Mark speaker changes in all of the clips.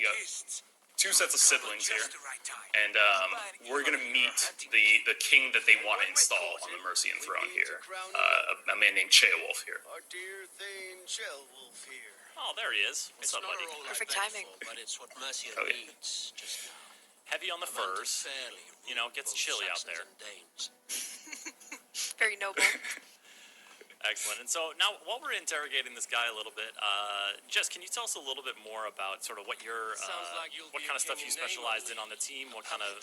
Speaker 1: you got two sets of siblings here, and we're gonna meet the king that they want to install on the Mercian throne here, a man named Ceolwulf here.
Speaker 2: Our dear Thane Ceolwulf here.
Speaker 3: Oh, there he is. What's up, buddy?
Speaker 4: Perfect timing.
Speaker 2: But it's what Mercia
Speaker 1: Oh, yeah.
Speaker 2: needs just now.
Speaker 3: Heavy on the furs. You know, it gets chilly out there.
Speaker 4: Very noble.
Speaker 3: Excellent. And so now, while we're interrogating this guy a little bit, Jess, can you tell us a little bit more about sort of what your, what kind of stuff you specialized in on the team? What kind of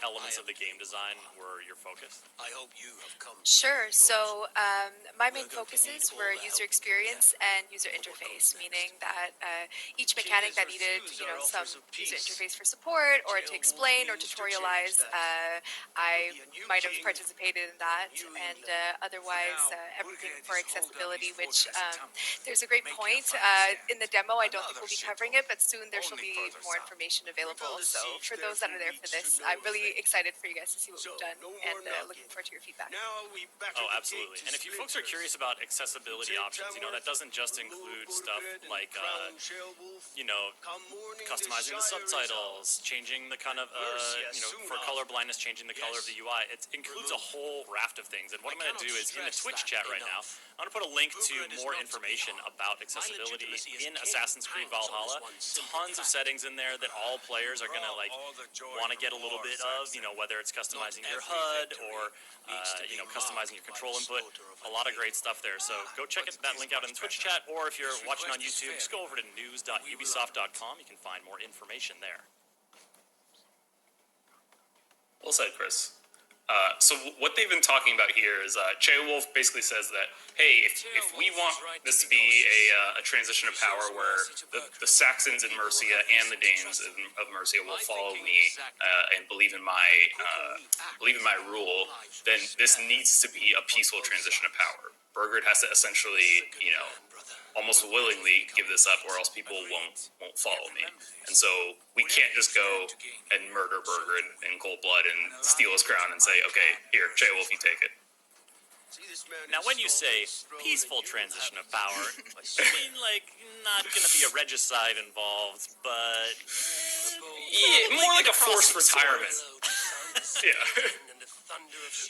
Speaker 3: elements of the game design were your focus?
Speaker 2: I hope you have come.
Speaker 4: Sure. So my main focuses were user experience and user interface, meaning that each mechanic that needed, some user interface for support or to explain or tutorialize, I might have participated in that, and otherwise everything for accessibility, which there's a great point. In the demo, I don't think we'll be covering it, but soon there shall be more information available. So for those that are there for this, I'm really excited for you guys to see what we've done, and looking forward to your feedback.
Speaker 3: Oh, absolutely. And if you folks are curious about accessibility options, that doesn't just include stuff like, customizing the subtitles, changing the kind of, for color blindness, changing the color of the UI. It includes a whole raft of things. And what I'm going to do is in the Twitch chat right now, I'm going to put a link to more information about accessibility in Assassin's Creed Valhalla. Tons of settings in there that all players are going to want to get a little bit of, whether it's customizing your HUD or, customizing your control input. A lot of great stuff there. So go check that link out in the Twitch chat, or if you're watching on YouTube, just go over to news.ubisoft.com. You can find more information there.
Speaker 1: Well said, Chris. So what they've been talking about here is Ceolwulf basically says that, hey, if we want this to be a transition of power where the Saxons in Mercia and the Danes of Mercia will follow me and believe in my rule, then this needs to be a peaceful transition of power. Burgred has to essentially, almost willingly give this up, or else people won't follow me. And so we can't just go and murder Burgred in cold blood and steal his crown and say, okay, here, Ceolwulf, you take it.
Speaker 3: Now, when you say peaceful transition of power, you mean not going to be a regicide involved, but
Speaker 1: more like a forced retirement. Yeah.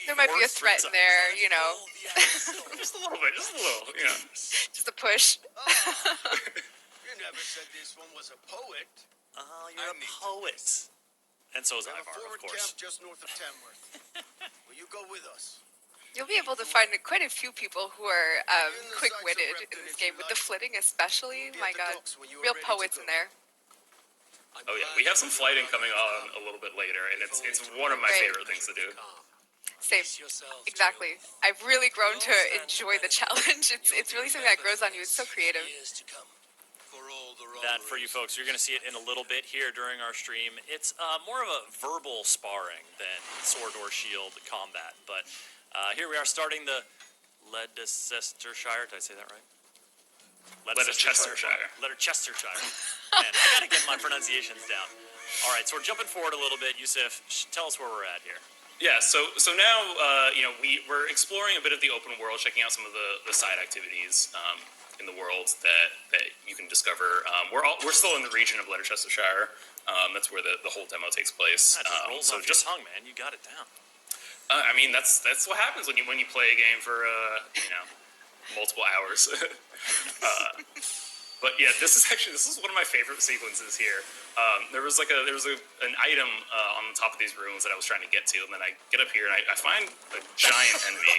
Speaker 4: There might be a threat in there,
Speaker 1: Just a little bit,
Speaker 4: Just a push.
Speaker 2: You never said this one was a poet.
Speaker 3: Oh, you're a poet. And so is Ivar, of course.
Speaker 2: Camp just north of Tamworth. Will you go with us?
Speaker 4: You'll be able to find quite a few people who are quick-witted in this game, with the flitting especially. My God, real poets in there.
Speaker 1: Oh yeah, we have some flighting coming on a little bit later, and it's one of my favorite things to do.
Speaker 4: Same, exactly. I've really grown to enjoy the challenge. It's really something that grows on you. It's so creative.
Speaker 3: That, for you folks, you're going to see it in a little bit here during our stream. It's more of a verbal sparring than sword or shield combat. But here we are starting the Leicestershire. Did I say that right?
Speaker 1: Leicestershire.
Speaker 3: Leicestershire. Man, I got to get my pronunciations down. All right, so we're jumping forward a little bit. Yusuf, tell us where we're at here.
Speaker 1: Yeah, so now we're exploring a bit of the open world, checking out some of the side activities in the world that you can discover. We're still in the region of Leicestershire. That's where the whole demo takes place.
Speaker 3: So just tongue, man, you got it down.
Speaker 1: That's what happens when you play a game for multiple hours. But yeah, this is one of my favorite sequences here. There was an item on the top of these rooms that I was trying to get to, and then I get up here and I find a giant enemy.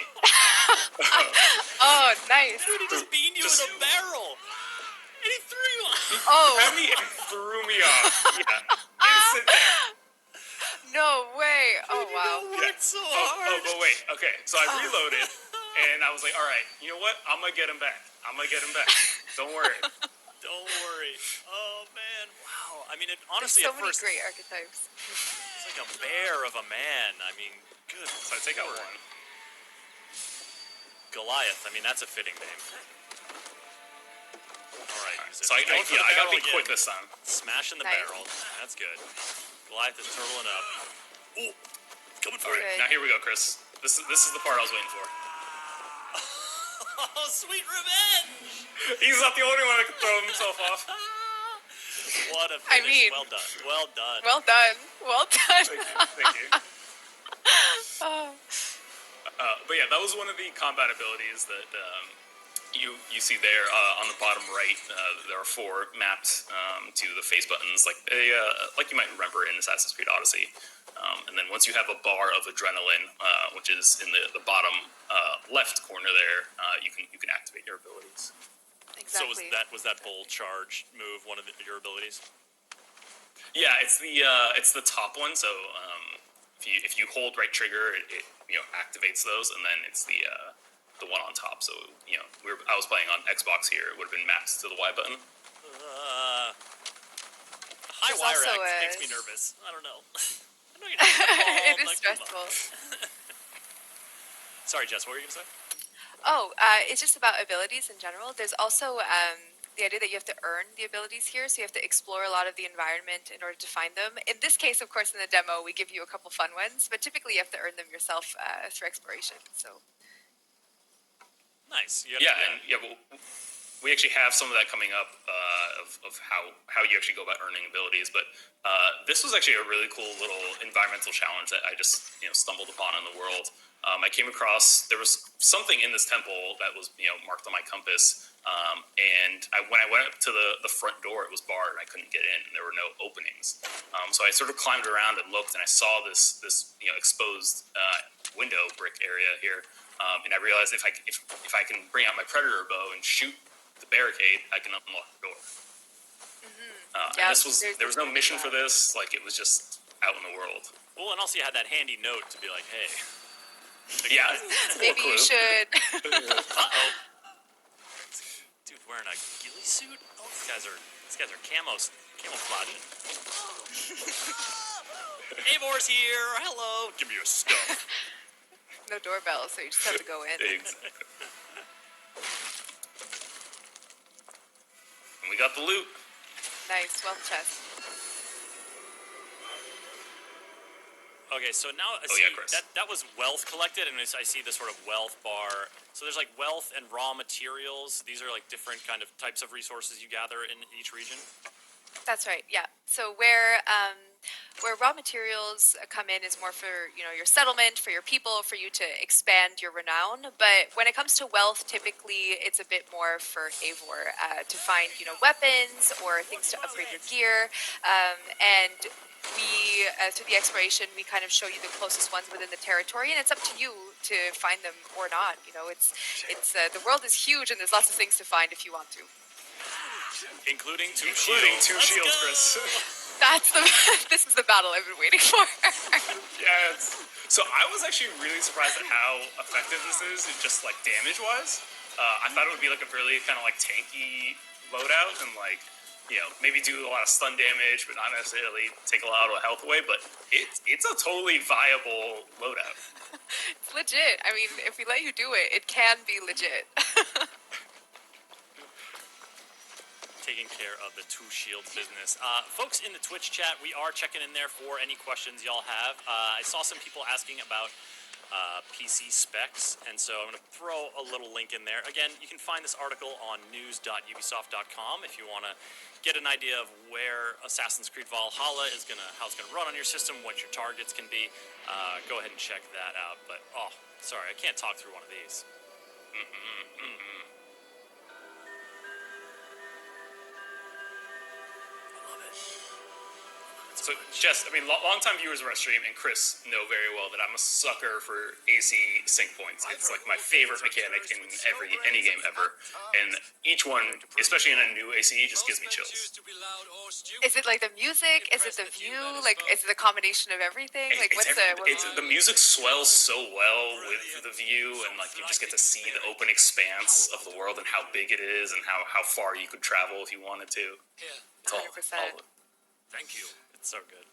Speaker 4: Oh, nice!
Speaker 3: Dude, he just beat you with a barrel, and he threw you off.
Speaker 4: Oh,
Speaker 1: It threw me off. Yeah, instant death.
Speaker 4: No way! Oh wow!
Speaker 3: You worked so hard.
Speaker 1: But wait. Okay, so I reloaded, and I was like, all right, you know what? I'm gonna get him back. Don't worry.
Speaker 3: Don't worry. Oh man! Wow. I mean, honestly,
Speaker 4: There's so
Speaker 3: at first,
Speaker 4: many great archetypes.
Speaker 3: it's like a bear of a man. I mean, good.
Speaker 1: So I take out one.
Speaker 3: Goliath. I mean, that's a fitting name. All right.
Speaker 1: So I gotta be quick this time.
Speaker 3: Smashing the
Speaker 4: Nice.
Speaker 3: barrel. That's good. Goliath is turtling up. Ooh, coming for
Speaker 1: All
Speaker 3: you.
Speaker 1: right, now here we go, Chris. This is the part I was waiting for.
Speaker 3: Oh, sweet revenge!
Speaker 1: He's not the only one that can throw himself off.
Speaker 3: What a
Speaker 4: I
Speaker 3: finish.
Speaker 4: mean-
Speaker 3: Well done. Well done.
Speaker 4: Well done. Well done.
Speaker 1: Thank you. But yeah, that was one of the combat abilities that you see there on the bottom right. There are 4 mapped to the face buttons, like you might remember in Assassin's Creed Odyssey. And then once you have a bar of adrenaline, which is in the bottom left corner there, you can activate your abilities.
Speaker 3: So
Speaker 4: Exactly.
Speaker 3: was that bold charge move one of your abilities?
Speaker 1: Yeah, it's the top one. So if you hold right trigger, it activates those, and then it's the one on top. So I was playing on Xbox here. It would have been mapped to the Y button.
Speaker 3: High
Speaker 4: There's
Speaker 3: wire
Speaker 4: also
Speaker 3: act
Speaker 4: a-
Speaker 3: makes me nervous. I don't know. I know you're not involved,
Speaker 4: It is
Speaker 3: like, come on.
Speaker 4: stressful.
Speaker 3: Sorry, Jess. What were you gonna say?
Speaker 4: Oh, it's just about abilities in general. There's also the idea that you have to earn the abilities here, so you have to explore a lot of the environment in order to find them. In this case, of course, in the demo, we give you a couple fun ones, but typically you have to earn them yourself through exploration. So
Speaker 3: Nice.
Speaker 1: We actually have some of that coming up of how you actually go about earning abilities. But this was actually a really cool little environmental challenge that I just stumbled upon in the world. I came across there was something in this temple that was marked on my compass, and when I went up to the front door, it was barred. I couldn't get in, and there were no openings. So I sort of climbed around and looked, and I saw this exposed window brick area here, and I realized if I can bring out my predator bow and shoot the barricade, I can unlock the door.
Speaker 4: Yeah,
Speaker 1: And there was no mission for
Speaker 4: that.
Speaker 1: this. Like, it was just out in the world.
Speaker 3: Well, and also you had that handy note to be like, hey.
Speaker 1: Yeah,
Speaker 4: maybe you should.
Speaker 3: Uh-oh. Dude wearing a ghillie suit? Oh, these guys are camouflaging. Avor's here. Hello. Give me your stuff.
Speaker 4: No doorbell, so you just have to go in.
Speaker 1: Exactly. And we got the loot.
Speaker 4: Nice, wealth chest.
Speaker 3: Okay, so now I
Speaker 1: Oh,
Speaker 3: see
Speaker 1: yeah, Chris.
Speaker 3: that was wealth collected, and I see the sort of wealth bar. So there's like wealth and raw materials. These are like different kind of types of resources you gather in each region.
Speaker 4: That's right. Yeah. So where raw materials come in is more for your settlement, for your people, for you to expand your renown. But when it comes to wealth, typically it's a bit more for Eivor to find weapons or things to upgrade your gear. And we through the exploration we kind of show you the closest ones within the territory, and it's up to you to find them or not. It's the world is huge, and there's lots of things to find if you want to.
Speaker 3: Including two
Speaker 1: Including
Speaker 3: shields.
Speaker 1: two
Speaker 3: Let's
Speaker 1: shields,
Speaker 3: go.
Speaker 1: Chris.
Speaker 4: This is the battle I've been waiting for.
Speaker 1: Yes. So I was actually really surprised at how effective this is, just like damage-wise. I thought it would be like a really kind of like tanky loadout and maybe do a lot of stun damage, but not necessarily take a lot of health away. But it's a totally viable loadout.
Speaker 4: It's legit. I mean, if we let you do it, it can be legit.
Speaker 3: Taking care of the two shields business. Folks in the Twitch chat, we are checking in there for any questions y'all have. I saw some people asking about PC specs, and so I'm going to throw a little link in there. Again, you can find this article on news.ubisoft.com if you want to get an idea of where Assassin's Creed Valhalla how it's gonna run on your system, what your targets can be. Go ahead and check that out. But sorry, I can't talk through one of these.
Speaker 1: So, Jess, I mean, longtime viewers of our stream and Chris know very well that I'm a sucker for AC sync points. It's like my favorite mechanic in any game ever. And each one, especially in a new ACE, just gives me chills.
Speaker 4: Is it like the music? Is it the view? Like, is it the combination of everything? Like,
Speaker 1: The music swells so well with the view, and like you just get to see the open expanse of the world and how big it is and how far you could travel if you wanted to. It's all
Speaker 4: 100%.
Speaker 1: of it.
Speaker 2: Thank you.
Speaker 3: It's so good.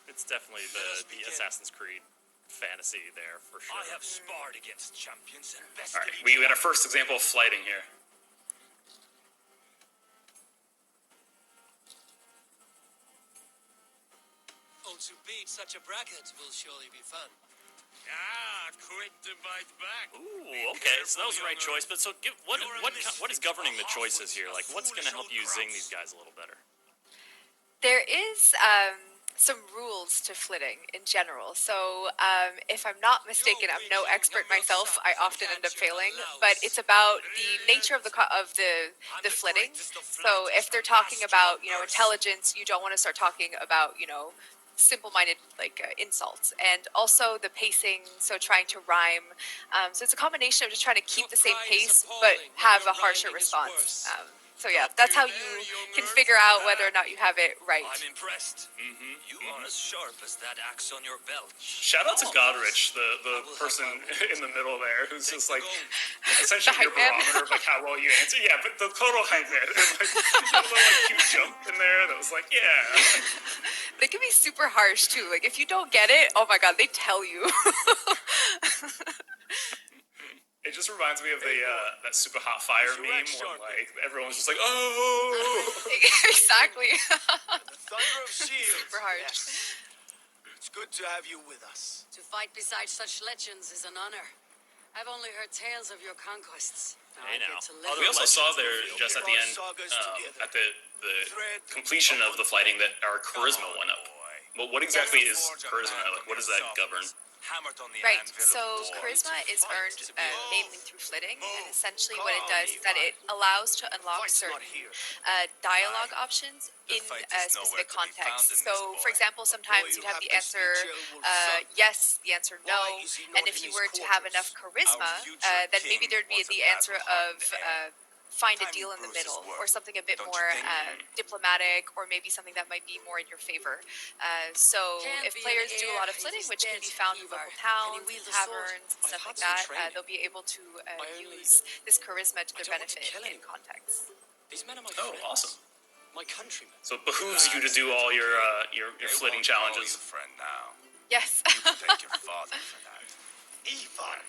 Speaker 3: It's definitely the Assassin's Creed fantasy there for sure.
Speaker 2: I have sparred against champions and best.
Speaker 1: All right, we got our first example of flighting here.
Speaker 2: Oh, to beat such a bracket will surely be fun. Ah, quit the bite back.
Speaker 3: Ooh, okay, so that was the right choice. But so, what is governing the choices here? Like, what's going to help you zing these guys a little better?
Speaker 4: There is some rules to flitting in general. So, if I'm not mistaken, I'm no expert myself. I often end up failing, but it's about the nature of the flitting. So, if they're talking about intelligence, you don't want to start talking about simple-minded insults, and also the pacing. So, trying to rhyme. So, it's a combination of just trying to keep the same pace, but have a harsher response. So yeah, that's how you can figure out whether or not you have it right.
Speaker 2: I'm impressed. You are as sharp as that axe on your belt.
Speaker 1: Shout out to Godrich, the person in the middle there, who's just like essentially your
Speaker 4: hype man.
Speaker 1: barometer of like how well you answer. Yeah, but the total hype man. Like, you had a little like cute jump in there that was like, yeah.
Speaker 4: They can be super harsh too. Like if you don't get it, oh my god, they tell you.
Speaker 1: It just reminds me of the that super hot fire meme where like everyone's just like, oh.
Speaker 4: Exactly.
Speaker 2: The thunder of shields.
Speaker 4: Super hard.
Speaker 2: Yes. It's good to have you with us.
Speaker 5: To fight beside such legends is an honor. I've only heard tales of your conquests.
Speaker 3: Hey,
Speaker 5: I
Speaker 3: now.
Speaker 5: get to live
Speaker 1: We also saw there
Speaker 2: We'll
Speaker 1: just at
Speaker 2: keep
Speaker 1: the
Speaker 2: our
Speaker 1: end,
Speaker 2: sagas together.
Speaker 1: at the completion of the fighting, that our charisma went up. Well, what exactly is charisma? Like, what does that govern?
Speaker 2: Hammered on the
Speaker 4: Right.
Speaker 2: anvil
Speaker 4: So
Speaker 2: of war.
Speaker 4: charisma is earned
Speaker 2: To be
Speaker 4: mainly through flitting, and
Speaker 2: Move.
Speaker 4: essentially
Speaker 2: Come
Speaker 4: what it
Speaker 2: on,
Speaker 4: does is that it allows to unlock
Speaker 2: Fight's not
Speaker 4: certain
Speaker 2: here.
Speaker 4: dialogue options
Speaker 2: The
Speaker 4: in
Speaker 2: fight
Speaker 4: a
Speaker 2: is nowhere
Speaker 4: specific
Speaker 2: to be found in
Speaker 4: context.
Speaker 2: this
Speaker 4: So,
Speaker 2: boy.
Speaker 4: for example, sometimes
Speaker 2: boy
Speaker 4: you'd have
Speaker 2: who
Speaker 4: the
Speaker 2: happens to be
Speaker 4: answer
Speaker 2: Ceolwulf's son.
Speaker 4: yes, the answer no,
Speaker 2: Why is he not
Speaker 4: and if
Speaker 2: in
Speaker 4: you
Speaker 2: his
Speaker 4: were to have enough
Speaker 2: quarters?
Speaker 4: charisma,
Speaker 2: Our future
Speaker 4: then maybe
Speaker 2: king
Speaker 4: there'd be
Speaker 2: wants a
Speaker 4: the answer
Speaker 2: battle-hardened
Speaker 4: of
Speaker 2: heir.
Speaker 4: find a
Speaker 2: Time
Speaker 4: deal in the
Speaker 2: improves his
Speaker 4: middle,
Speaker 2: work,
Speaker 4: or something a bit
Speaker 2: don't you
Speaker 4: more
Speaker 2: think?
Speaker 4: diplomatic, or maybe something that might be more in your favor. So
Speaker 5: Can't
Speaker 4: if
Speaker 5: be
Speaker 4: players
Speaker 5: an
Speaker 4: do a
Speaker 5: heir
Speaker 4: lot of
Speaker 5: if
Speaker 4: flitting,
Speaker 5: he's
Speaker 4: which can
Speaker 5: dead,
Speaker 4: be found in
Speaker 5: Ivar.
Speaker 4: local
Speaker 5: Can he
Speaker 4: towns,
Speaker 5: wield a sword?
Speaker 4: taverns, and
Speaker 2: I've
Speaker 4: stuff
Speaker 2: had
Speaker 4: like
Speaker 2: some
Speaker 4: that,
Speaker 2: training.
Speaker 4: they'll be able to
Speaker 2: I only-
Speaker 4: use this charisma to their
Speaker 2: don't want to
Speaker 4: benefit
Speaker 2: kill
Speaker 4: in
Speaker 2: anyone.
Speaker 4: context.
Speaker 2: These men are my
Speaker 1: Oh,
Speaker 2: friends.
Speaker 1: awesome.
Speaker 2: My countrymen.
Speaker 1: So it behooves you to do all your
Speaker 2: They
Speaker 1: flitting
Speaker 2: won't call
Speaker 1: challenges.
Speaker 2: you friend now.
Speaker 4: Yes.
Speaker 2: You can thank your father for that. Ivar.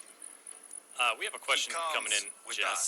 Speaker 3: We have a question coming in,
Speaker 2: with
Speaker 3: Jess.